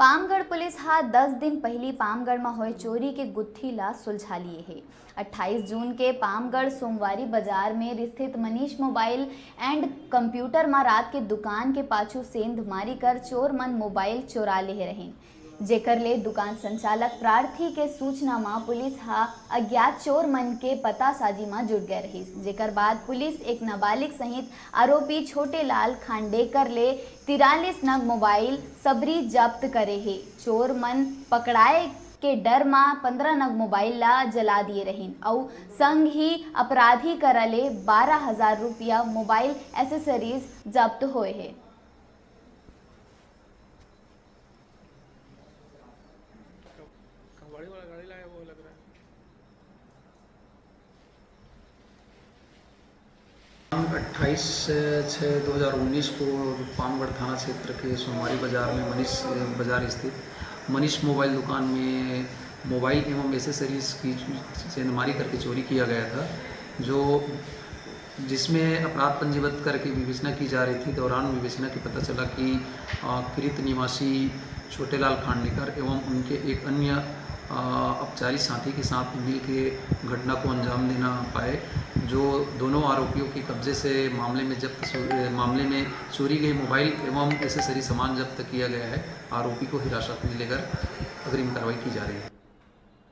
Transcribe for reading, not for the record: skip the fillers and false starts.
Pamgarh police हा 10 दिन पहली पामगढ़ में होए चोरी के गुत्थी ला सुलझा लिए है। 28 जून के पामगढ़ सोमवारी बाजार में स्थित मनीष मोबाइल एंड कंप्यूटर में रात के दुकान के पाछू सेंध मारी कर चोर मन मोबाइल चोरा ले रहे, जेकर ले दुकान संचालक प्रार्थी के सूचना में पुलिस हा अज्ञात चोर मन के पतासाजी में जुट गए रही, जेकर बाद पुलिस एक नाबालिग सहित आरोपी छोटे लाल खांडेकर ले 43 नग मोबाइल सबरी जब्त करे है। चोर मन पकड़ाए के डर में 15 नग मोबाइल ला जला दिए रहीन और संग ही अपराधी करले 12,000 रुपया मोबाइल एसेसरीज जब्त हुए है। कबाड़ी वाला गाड़ी लाया वो लग रहा है। 28/6/2019 को पामगढ़ थाना क्षेत्र के सोमवारी बाजार में मनीष बाजार स्थित मनीष मोबाइल दुकान में मोबाइल एवं एसेसरीज की सेंधमारी करके चोरी किया गया था, जो जिसमें अपराध पंजीबद्ध करके विवेचना की जा रही थी। दौरान विवेचना के पता चला कि कृत निवासी छोटेलाल खांडेकर एवं उनके एक अन्य अपचारी साथी के साथ मिल के घटना को अंजाम देना पाए, जो दोनों आरोपियों के कब्जे से मामले में चोरी गई मोबाइल एवं एसेसरी सामान जब्त किया गया है। आरोपी को हिरासत में लेकर अग्रिम कार्रवाई की जा रही है।